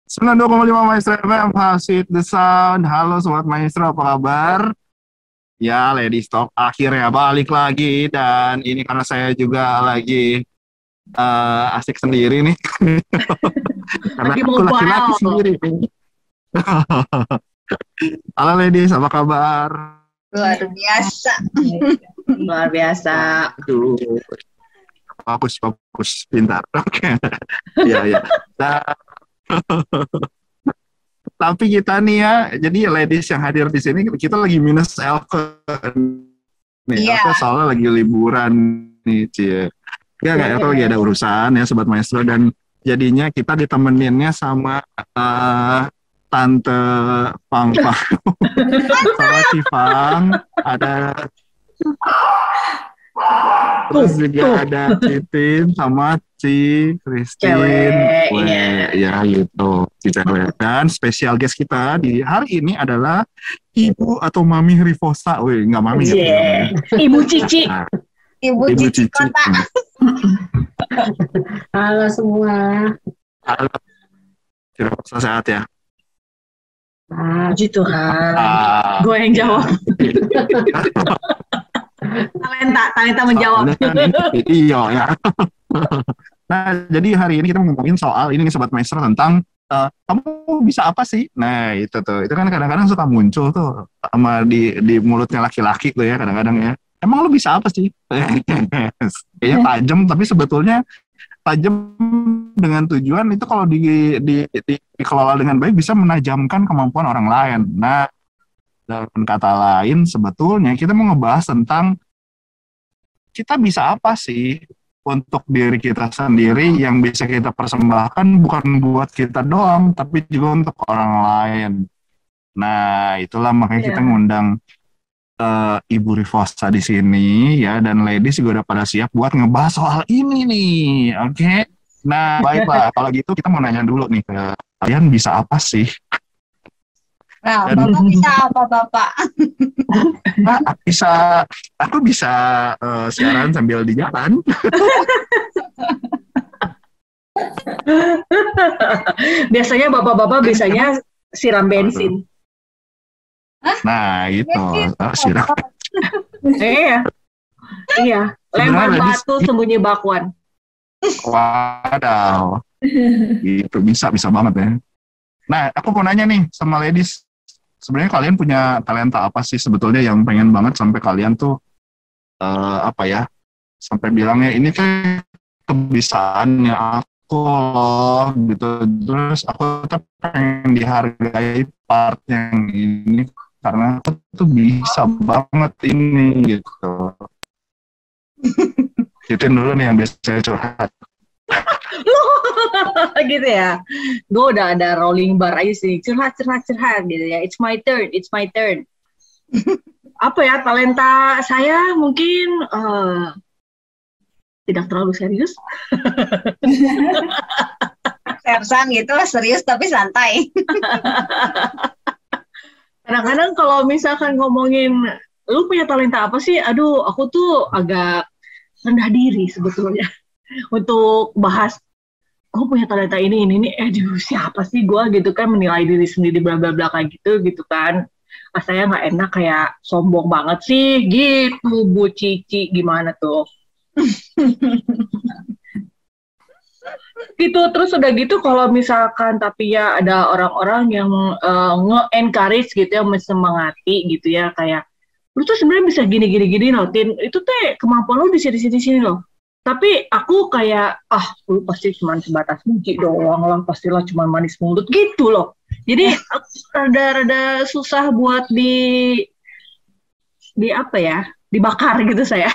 92,5 Maestro FM, Hasid The Sound. Halo Sobat Maestro, apa kabar? Ya, Lady Stock akhirnya balik lagi. Dan ini karena saya juga lagi asik sendiri nih. Karena Lagi aku laki-laki mobile. sendiri. Halo ladies, apa kabar? Luar biasa. Luar biasa. Aduh, bagus, pintar. Oke, ya. Nah, tapi kita nih ya, jadi ladies yang hadir di sini kita lagi minus Elke nih. Iya. Elke soalnya lagi liburan nih, Cie. Ya nggak, Elke lagi ada urusan ya, Sobat Maestro, dan jadinya kita ditemeninnya sama Tante Pang sama Cifang, ada terus juga ada Titin sama Christine. Cewek, Ya gitu, cewek. Dan spesial guest kita di hari ini adalah Ibu atau Mami Rivosa. Wih, nggak Mami ya. Yeah. Ibu Cici. Nah, Ibu Cici Kota. Halo semua. Halo. Rivosa sehat ya? Puji Tuhan. Gue yang jawab. Talenta menjawab. Iya ya. Nah, jadi hari ini kita mau ngomongin soal ini nih Sobat Maestro tentang kamu bisa apa sih? Nah, itu kan kadang-kadang suka muncul tuh sama di mulutnya laki-laki tuh ya kadang-kadang ya. Emang lu bisa apa sih? Kayaknya tajam, tapi sebetulnya tajam dengan tujuan itu kalau dikelola dengan baik bisa menajamkan kemampuan orang lain. Nah, dengan kata lain sebetulnya kita mau ngebahas tentang kita bisa apa sih untuk diri kita sendiri yang bisa kita persembahkan bukan buat kita doang tapi juga untuk orang lain. Nah, itulah makanya kita ngundang Ibu Rivosa di sini ya, dan ladies juga udah pada siap buat ngebahas soal ini nih. Oke. Nah, baiklah kalau gitu kita mau nanya dulu nih ke kalian bisa apa sih? Nah, Bapak bisa apa, Bapak? Nah, aku bisa siaran sambil di jalan. Biasanya bapak-bapak bisanya siram bensin. Nah, itu siram. Iya. Lempar batu sembunyi bakwan. Wadaw. Itu bisa banget ya. Nah, aku mau nanya nih sama ladies. Sebenarnya kalian punya talenta apa sih sebetulnya yang pengen banget sampai kalian tuh sampai bilangnya ini kan kebisaannya aku loh gitu. Terus aku tuh pengen dihargai part yang ini karena aku tuh bisa banget ini gitu. Titin dulu nih yang biasanya curhat. Gitu ya. Gue udah ada rolling bar aja sih. Curhat gitu ya. It's my turn. Apa ya, talenta saya mungkin tidak terlalu serius. Sersan gitu, serius tapi santai. Kadang-kadang kalau misalkan ngomongin lu punya talenta apa sih? Aduh, aku tuh agak rendah diri sebetulnya untuk bahas gue punya talenta ini. Aduh, siapa sih gue gitu kan menilai diri sendiri bla bla bla kayak gitu kan. Saya nggak enak kayak sombong banget sih gitu, Bu Cici, gimana tuh? Gitu. Terus udah gitu kalau misalkan tapi ya ada orang-orang yang nge-encourage gitu ya, mensemangati gitu ya, kayak lu tuh sebenarnya bisa gini loh, Tin, itu tuh kemampuan lu di sini loh. Tapi aku kayak lu pasti cuma sebatas muji doang lah, pastilah cuma manis mulut gitu loh. Jadi rada susah buat di apa ya, dibakar gitu saya.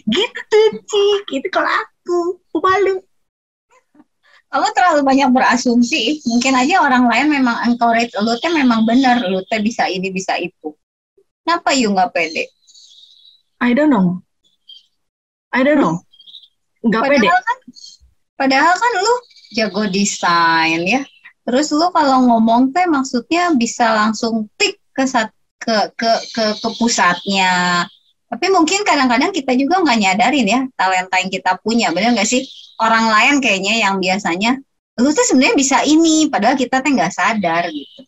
Gitu sih, gitu kalau aku malu. Kamu terlalu banyak berasumsi. Mungkin aja orang lain memang encourage lu teh memang benar, lu teh bisa ini bisa itu. Kenapa you nggak pede? I don't know. Nggak pede. Padahal kan lu jago desain ya. Terus lu kalau ngomong teh maksudnya bisa langsung tik ke pusatnya. Tapi mungkin kadang-kadang kita juga nggak nyadarin ya talenta yang kita punya, benar nggak sih? Orang lain kayaknya yang biasanya lu tuh sebenarnya bisa ini, padahal kita tuh nggak sadar gitu.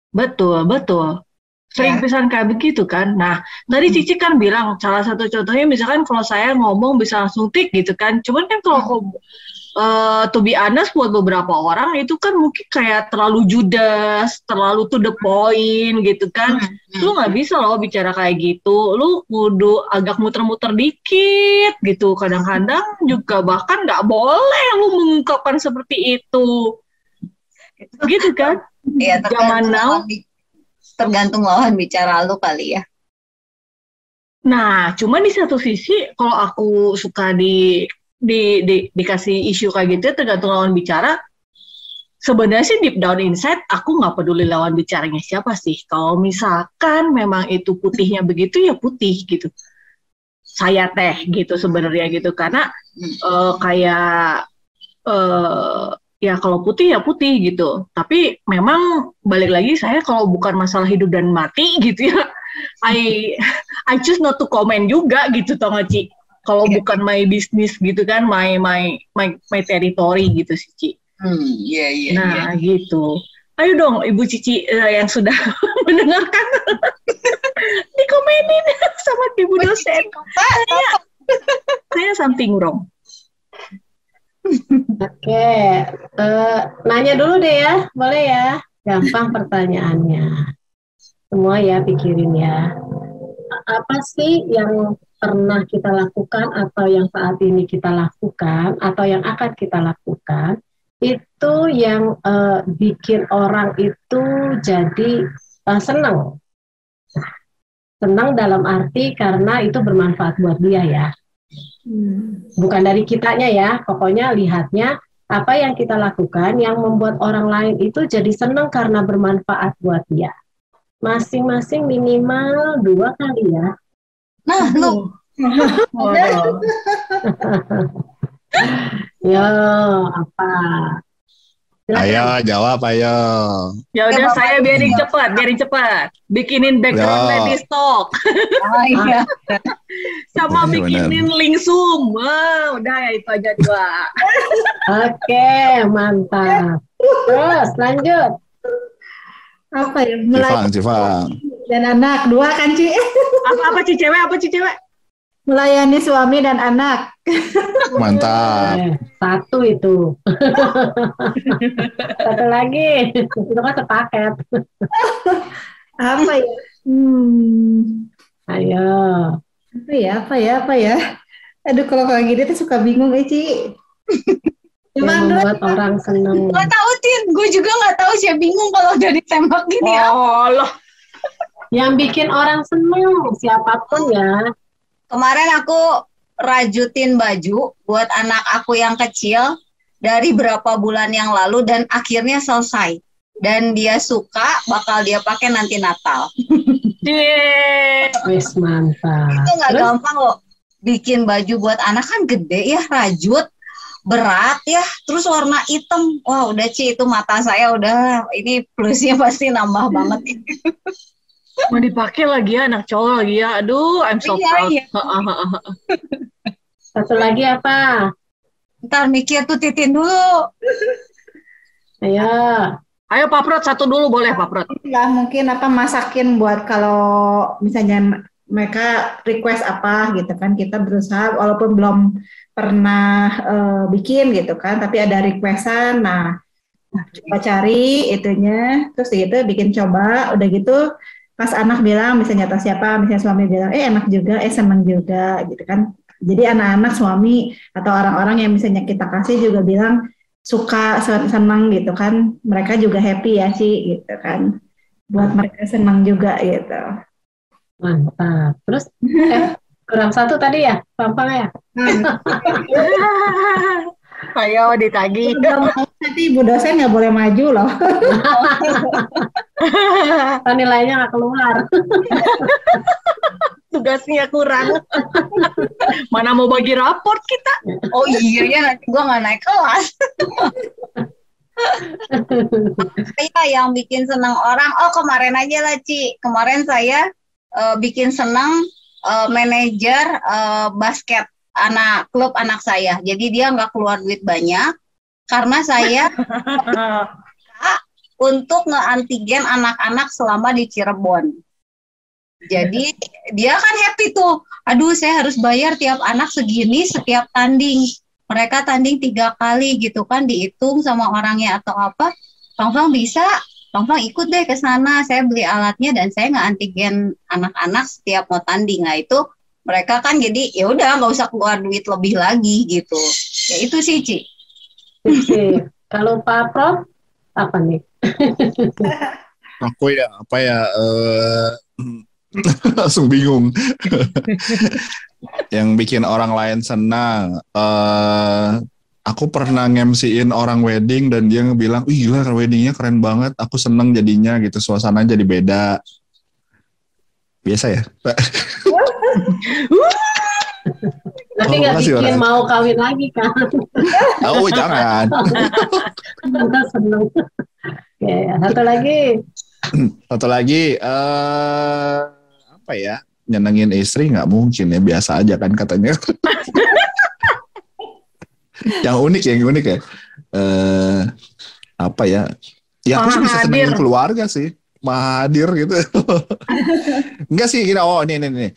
Betul, betul. Sering Ya. pisan kayak begitu kan. Nah, tadi Cici kan bilang salah satu contohnya misalkan kalau saya ngomong bisa langsung tik gitu kan. Cuman kan kalau to be honest buat beberapa orang itu kan mungkin kayak terlalu judes, terlalu to the point gitu kan. Lu nggak bisa loh bicara kayak gitu. Lu kudu agak muter-muter dikit gitu. Kadang-kadang juga bahkan nggak boleh lu mengungkapkan seperti itu. Gitu kan. Ya, Zaman now. Tergantung lawan bicara lu kali ya. Nah, cuman di satu sisi kalau aku suka dikasih isu kayak gitu tergantung lawan bicara, sebenarnya sih deep down inside aku nggak peduli lawan bicaranya siapa sih. Kalau misalkan memang itu putihnya begitu ya putih gitu. Saya teh gitu sebenarnya gitu karena kayak ya kalau putih ya putih gitu. Tapi memang balik lagi saya kalau bukan masalah hidup dan mati gitu ya, I choose not to comment juga gitu toh nggak Ci. Kalau bukan my business gitu kan, my territory gitu sih Ci. Iya. Nah gitu. Ayo dong Ibu Cici yang sudah mendengarkan dikomenin sama Ibu dosen. Saya something wrong. Oke, nanya dulu deh ya, boleh ya? Gampang pertanyaannya. Semua ya pikirin ya. Apa sih yang pernah kita lakukan atau yang saat ini kita lakukan atau yang akan kita lakukan itu yang bikin orang itu jadi senang. Senang dalam arti karena itu bermanfaat buat dia ya. Bukan dari kitanya ya, pokoknya lihatnya apa yang kita lakukan yang membuat orang lain itu jadi senang karena bermanfaat buat dia. Masing-masing minimal 2 kali ya. Nah, lu. Yo, apa? Ayo jawab ayo. Ya udah saya biarin cepat. Bikinin background ladies talk. Oh iya. Sama Bener. bikinin link Zoom. Wah, udah ya itu aja 2. Oke, mantap. Terus lanjut. Apa ya? Melayani Cifang. dan anak 2 kan Ci? Apa Ci cewek? Melayani suami dan anak. Mantap. 1 itu. 1 lagi. Itu kan sepaket. Apa ya? Ayo. Apa ya? Aduh, kalau kayak gini tuh suka bingung Ci. Yang membuat orang senang. Gak tahu Tin, gue juga gak tahu sih, bingung kalau udah ditembak gini. Allah. Yang bikin orang senang siapapun ya. Kemarin aku rajutin baju buat anak aku yang kecil dari berapa bulan yang lalu dan akhirnya selesai. Dan dia suka, bakal dia pakai nanti Natal. Wis mantap. Itu nggak gampang loh. Bikin baju buat anak kan gede ya, rajut, berat ya, terus warna hitam. Wah udah Ci, itu mata saya udah, ini plusnya pasti nambah banget. Mau dipakai lagi ya anak cowok lagi ya. Aduh, I'm so proud. Iya. 1 lagi apa? Ntar mikir tuh Titin dulu. Ayo. Ayo Pak Prot 1 dulu boleh Pak Prot. Ya mungkin masakin buat kalau misalnya mereka request apa gitu kan, kita berusaha walaupun belum pernah bikin gitu kan, tapi ada requestan, nah coba cari itunya, terus gitu bikin coba, udah gitu pas anak bilang misalnya atau siapa, misalnya suami bilang enak juga, senang juga gitu kan. Jadi anak-anak, suami atau orang-orang yang misalnya kita kasih juga bilang suka, senang gitu kan, mereka juga happy ya sih gitu kan, buat mereka senang juga gitu. Mantap. Terus kurang 1 tadi ya, Pampang ya? Ayo ditagih. Nanti Ibu dosen nggak boleh maju loh. Nilainya nggak keluar. Tugasnya kurang. Mana mau bagi raport kita? Oh iya ya, nanti gue nggak naik kelas. Saya yang bikin senang orang, kemarin aja lah Ci. Kemarin saya bikin senang manajer basket klub anak saya. Jadi dia nggak keluar duit banyak, karena saya untuk nge-antigen anak-anak selama di Cirebon. Jadi dia kan happy tuh. Aduh, saya harus bayar tiap anak segini setiap tanding. Mereka tanding 3 kali gitu kan, dihitung sama orangnya atau apa. Fang bisa, Fang ikut deh ke sana. Saya beli alatnya dan saya nge-antigen anak-anak setiap mau tanding. Nah itu mereka kan jadi ya udah nggak usah keluar duit lebih lagi gitu. Ya itu sih, Ci. Kalau Pak Prof apa nih? Aku ya langsung bingung. Yang bikin orang lain senang. Aku pernah nge-MC-in orang wedding dan dia bilang, "Wih gila, weddingnya keren banget. Aku seneng jadinya gitu, suasananya jadi beda." Biasa ya. Nanti nggak bikin mau kawin lagi kan? Oh jangan. Kita seneng. Ya, satu lagi apa ya, nyenengin istri nggak mungkin ya, biasa aja kan katanya. yang unik ya apa ya aku sih bisa senengin keluarga sih, hadir gitu. Enggak sih, ini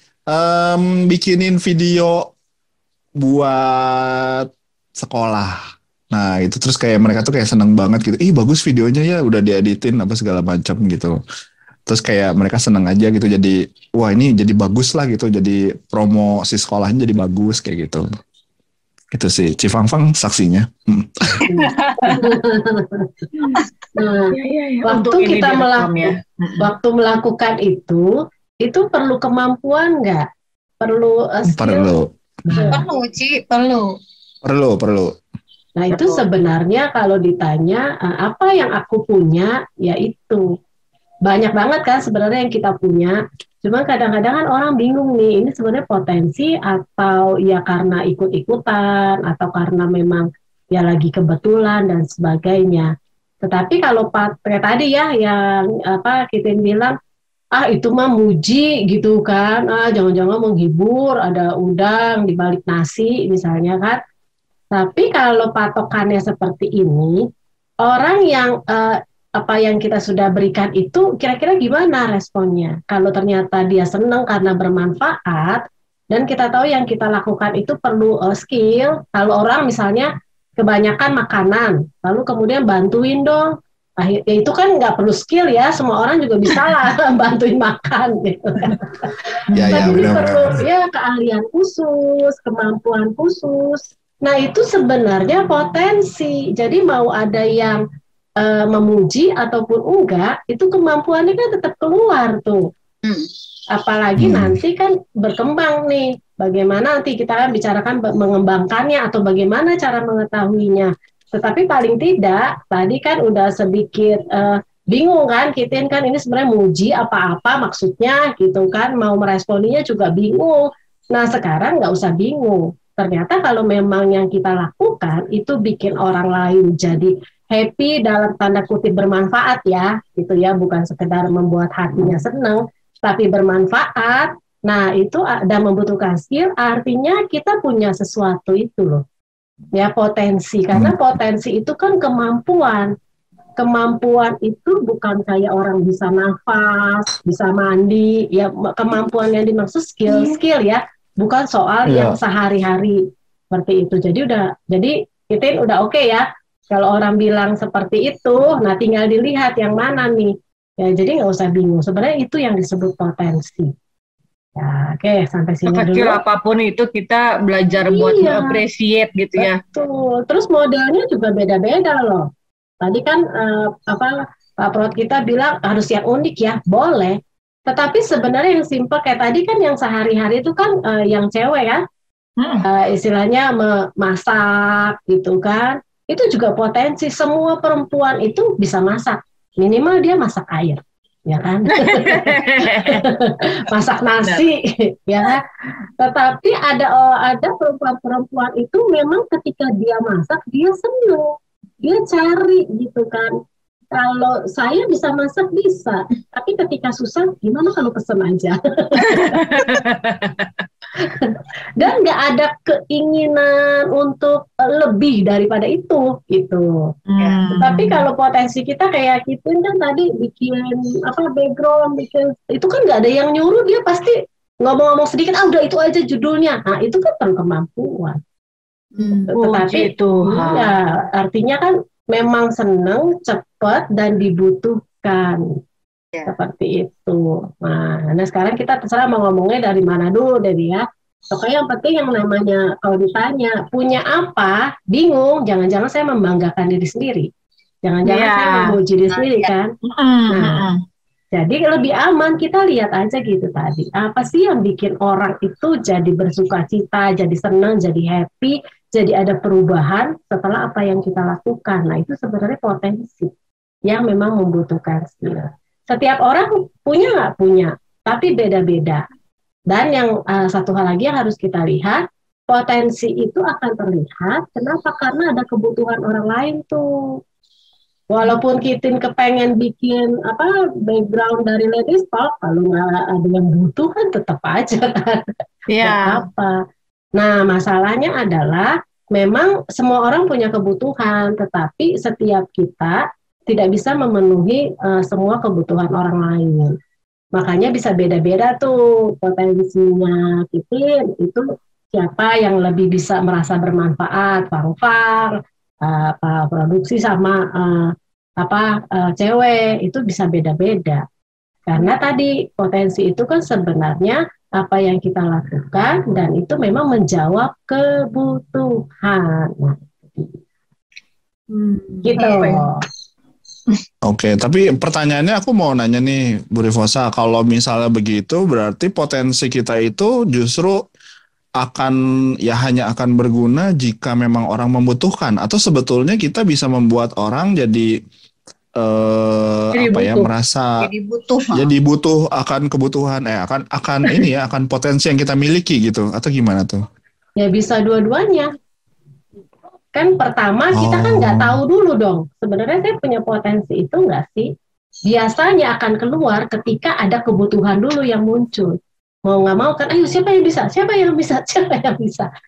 bikinin video buat sekolah. Nah itu terus kayak mereka tuh kayak seneng banget gitu. Ih bagus videonya ya, udah dieditin apa segala macam gitu. Terus kayak mereka seneng aja gitu, jadi wah ini jadi bagus lah gitu, jadi promo si sekolahnya jadi bagus kayak gitu. Itu sih Cifang saksinya. Waktu kita melakukan itu perlu kemampuan nggak? Perlu skill? Perlu, Ci, perlu. Nah itu sebenarnya kalau ditanya apa yang aku punya, yaitu banyak banget kan sebenarnya yang kita punya. Cuma kadang-kadang kan orang bingung nih, ini sebenarnya potensi atau ya karena ikut-ikutan atau karena memang ya lagi kebetulan dan sebagainya. Tetapi kalau kayak tadi ya yang kita bilang, itu mah muji gitu kan, jangan-jangan menghibur, ada udang di balik nasi misalnya kan. Tapi kalau patokannya seperti ini, orang yang apa yang kita sudah berikan itu kira-kira gimana responnya? Kalau ternyata dia senang karena bermanfaat, dan kita tahu yang kita lakukan itu perlu skill. Kalau orang misalnya kebanyakan makanan, lalu kemudian bantuin dong, ya itu kan nggak perlu skill ya, semua orang juga bisa lah bantuin makan gitu kan. Tapi ini perlu ya keahlian khusus, kemampuan khusus. Nah itu sebenarnya potensi. Jadi mau ada yang memuji ataupun enggak, itu kemampuannya kan tetap keluar tuh. Apalagi nanti kan berkembang nih, bagaimana nanti kita kan bicarakan mengembangkannya atau bagaimana cara mengetahuinya. Tetapi paling tidak tadi kan udah sedikit bingung kan, kita kan ini sebenarnya muji apa-apa maksudnya gitu kan, mau meresponinya juga bingung. Nah sekarang nggak usah bingung. Ternyata kalau memang yang kita lakukan itu bikin orang lain jadi happy dalam tanda kutip bermanfaat ya, gitu ya, bukan sekedar membuat hatinya senang, tapi bermanfaat. Nah itu ada membutuhkan skill, artinya kita punya sesuatu itu loh, ya potensi. Karena potensi itu kan kemampuan. Kemampuan itu bukan kayak orang bisa nafas, bisa mandi, ya kemampuan yang dimaksud skill ya, bukan soal yang sehari-hari seperti itu. Jadi kita udah oke ya. Kalau orang bilang seperti itu, nah tinggal dilihat yang mana nih. Ya, jadi nggak usah bingung. Sebenarnya itu yang disebut potensi. Ya, oke, sampai sini dulu. Kecil apapun itu kita belajar buat appreciate gitu ya. Betul. Terus modelnya juga beda-beda loh. Tadi kan Pak Prot kita bilang harus yang unik ya, boleh. Tetapi sebenarnya yang simple kayak tadi kan yang sehari-hari itu kan yang cewek ya, istilahnya memasak gitu kan. Itu juga potensi, semua perempuan itu bisa masak, minimal dia masak air, ya kan? Masak nasi, ya kan? Tetapi ada perempuan itu memang ketika dia masak, dia senang, dia cari gitu kan. Kalau saya bisa masak bisa, tapi ketika susah, gimana kalau pesen aja? Dan nggak ada keinginan untuk lebih daripada itu gitu. Tapi kalau potensi kita kayak gitu kan tadi bikin background, bikin itu kan nggak ada yang nyuruh, dia pasti ngomong-ngomong sedikit, udah itu aja judulnya. Nah itu kan kemampuan. Tetapi itu ya artinya kan memang seneng, cepat dan dibutuhkan. Seperti itu. Nah sekarang kita terserah mau ngomongnya dari mana dulu deh ya. Pokoknya yang penting yang namanya kalau ditanya punya apa, bingung, jangan-jangan saya membanggakan diri sendiri. Jangan-jangan saya memuji diri sendiri kan. Nah, jadi lebih aman kita lihat aja gitu tadi. Apa sih yang bikin orang itu jadi bersuka cita, jadi senang, jadi happy, jadi ada perubahan setelah apa yang kita lakukan. Nah itu sebenarnya potensi yang memang membutuhkan skill. Setiap orang punya nggak punya, tapi beda-beda. Dan yang satu hal lagi yang harus kita lihat, potensi itu akan terlihat. Kenapa? Karena ada kebutuhan orang lain tuh. Walaupun kita kepengen bikin background dari Ladies Talk, kalau nggak ada yang butuh kan tetap aja kan. Apa? Nah masalahnya adalah memang semua orang punya kebutuhan, tetapi setiap kita tidak bisa memenuhi semua kebutuhan orang lain. Makanya bisa beda-beda tuh potensinya kita itu siapa yang lebih bisa merasa bermanfaat, Fang, produksi sama cewek itu bisa beda-beda. Karena tadi potensi itu kan sebenarnya apa yang kita lakukan dan itu memang menjawab kebutuhan. Gitu. Oke, tapi pertanyaannya aku mau nanya nih, Bu Rifosa, kalau misalnya begitu berarti potensi kita itu justru hanya akan berguna jika memang orang membutuhkan, atau sebetulnya kita bisa membuat orang jadi merasa jadi butuh akan kebutuhan akan potensi yang kita miliki gitu, atau gimana tuh? Ya bisa dua-duanya. Kan pertama kita kan nggak tahu dulu dong, sebenarnya saya punya potensi itu nggak sih? Biasanya akan keluar ketika ada kebutuhan dulu yang muncul. Mau nggak mau kan, ayo siapa yang bisa?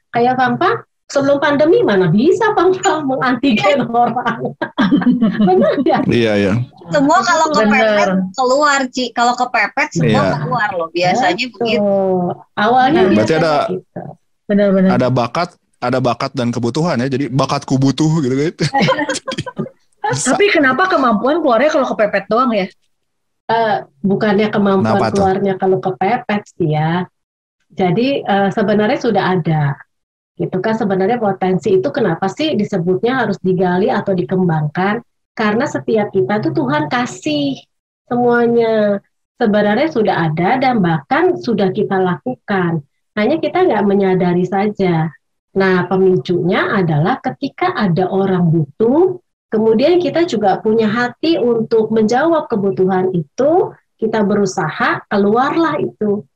Kayak Pampa, sebelum pandemi mana bisa Pampa mengantigen orang. Benar ya? Iya. Semua kalau kepepet keluar, Ci. Kalau kepepet semua keluar loh. Biasanya begitu. Awalnya berarti ada gitu. Benar-benar. Ada bakat dan kebutuhan ya, jadi bakatku butuh gitu kan. Tapi kenapa kemampuan keluarnya kalau kepepet doang ya? Bukannya kemampuan keluarnya kalau kepepet sih ya. Jadi sebenarnya sudah ada. Gitu kan sebenarnya potensi itu kenapa sih disebutnya harus digali atau dikembangkan? Karena setiap kita tuh Tuhan kasih semuanya. Sebenarnya sudah ada dan bahkan sudah kita lakukan. Hanya kita nggak menyadari saja. Nah, pemicunya adalah ketika ada orang butuh, kemudian kita juga punya hati untuk menjawab kebutuhan itu, kita berusaha, keluarlah itu.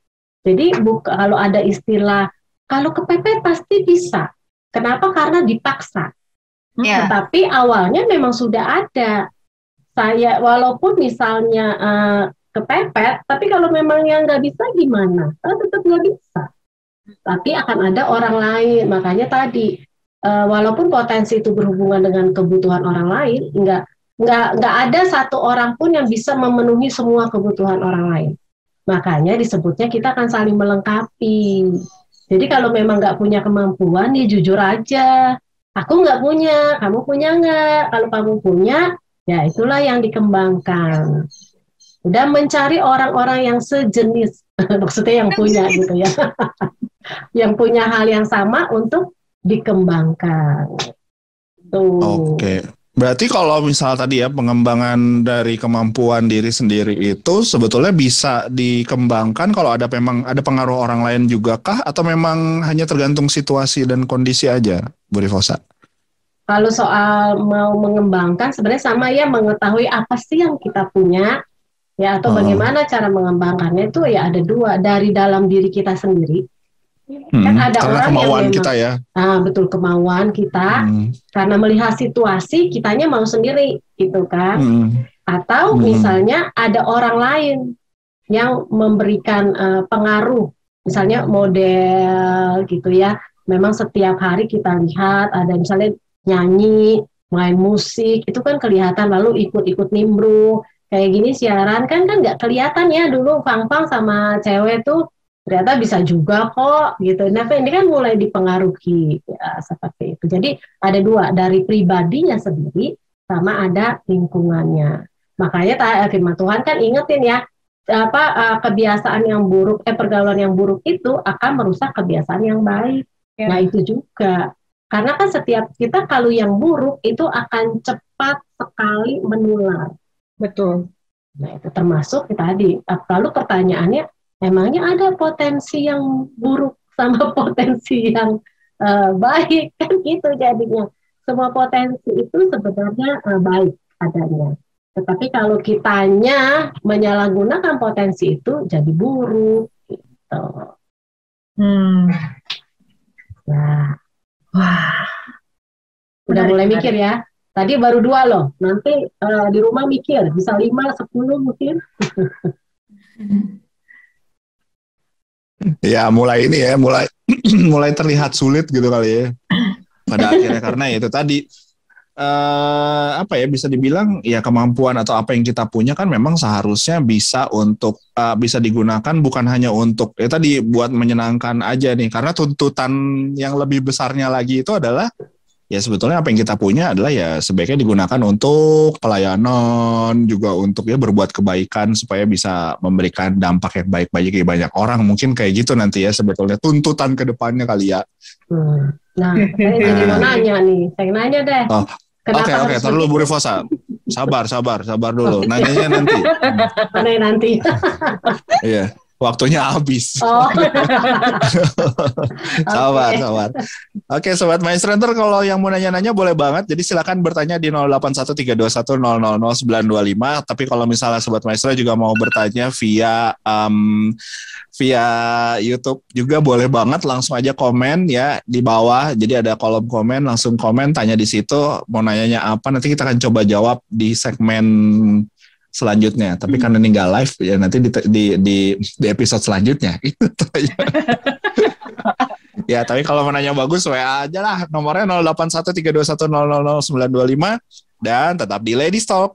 Jadi kalau ada istilah, kalau kepepet pasti bisa. Kenapa? Karena dipaksa. Tetapi awalnya memang sudah ada. Saya walaupun misalnya kepepet, tapi kalau memang yang nggak bisa gimana? Tetap nggak bisa. Tapi akan ada orang lain. Makanya tadi walaupun potensi itu berhubungan dengan kebutuhan orang lain, nggak ada satu orang pun yang bisa memenuhi semua kebutuhan orang lain. Makanya disebutnya kita akan saling melengkapi. Jadi kalau memang nggak punya kemampuan, ya jujur aja. Aku nggak punya, kamu punya nggak? Kalau kamu punya, ya itulah yang dikembangkan. Udah mencari orang-orang yang sejenis, maksudnya yang punya gitu ya. Yang punya hal yang sama untuk dikembangkan. Oke. Berarti kalau misal tadi ya pengembangan dari kemampuan diri sendiri itu sebetulnya bisa dikembangkan kalau memang ada pengaruh orang lain juga kah, atau memang hanya tergantung situasi dan kondisi aja, Bu Rifosa? Kalau soal mau mengembangkan sebenarnya sama ya, mengetahui apa sih yang kita punya ya, atau bagaimana cara mengembangkannya itu ya ada dua, dari dalam diri kita sendiri. Kan ada orang kemauan yang memang, kita ya. Betul, kemauan kita karena melihat situasi kitanya mau sendiri gitu kan. Atau misalnya ada orang lain yang memberikan pengaruh misalnya model gitu ya, memang setiap hari kita lihat ada misalnya nyanyi, main musik, itu kan kelihatan, lalu ikut-ikut nimbrung, kayak gini siaran kan nggak kelihatan ya dulu Fang-Fang sama cewek tuh ternyata bisa juga kok gitu. Nah ini kan mulai dipengaruhi ya, seperti itu. Jadi ada dua, dari pribadinya sendiri sama ada lingkungannya. Makanya firman Tuhan kan ingetin ya, kebiasaan yang buruk, pergaulan yang buruk itu akan merusak kebiasaan yang baik. Ya. Nah itu juga, karena kan setiap kita kalau yang buruk itu akan cepat sekali menular. Betul. Nah itu termasuk tadi. Lalu pertanyaannya, emangnya ada potensi yang buruk sama potensi yang baik kan gitu jadinya. Semua potensi itu sebenarnya baik adanya. Tetapi kalau kitanya menyalahgunakan potensi itu jadi buruk gitu. Nah, wah, udah mulai mikir ya. Tadi baru 2 loh. Nanti di rumah mikir bisa 5, 10 mungkin. Ya mulai ini ya, mulai terlihat sulit gitu kali ya. Pada akhirnya karena itu tadi. Bisa dibilang ya kemampuan atau apa yang kita punya kan memang seharusnya bisa untuk bisa digunakan bukan hanya untuk tadi buat menyenangkan aja nih, karena tuntutan yang lebih besarnya lagi itu adalah ya sebetulnya apa yang kita punya adalah ya sebaiknya digunakan untuk pelayanan, juga untuk ya berbuat kebaikan supaya bisa memberikan dampak yang baik bagi banyak orang, mungkin kayak gitu nanti ya sebetulnya tuntutan ke depannya kali ya. Nah, saya jadi mau nanya nih, saya nanya deh. Oke, terlalu Bu Rifosa. Sabar dulu. Nanyanya nanti. Nanya nanti. Iya, waktunya habis. Sabar. Oke, Sobat Maestro, ntar kalau yang mau nanya-nanya boleh banget. Jadi silakan bertanya di 081321000925. Tapi kalau misalnya Sobat Maestro juga mau bertanya via YouTube juga boleh banget, langsung aja komen ya di bawah. Jadi ada kolom komen, langsung komen, tanya di situ mau nanyanya apa, nanti kita akan coba jawab di segmen selanjutnya. Tapi karena ini nggak live ya nanti di episode selanjutnya. Itu aja. Ya, tapi kalau mau nanya bagus WA aja lah, nomornya 081321000925 dan tetap di Ladies Talk.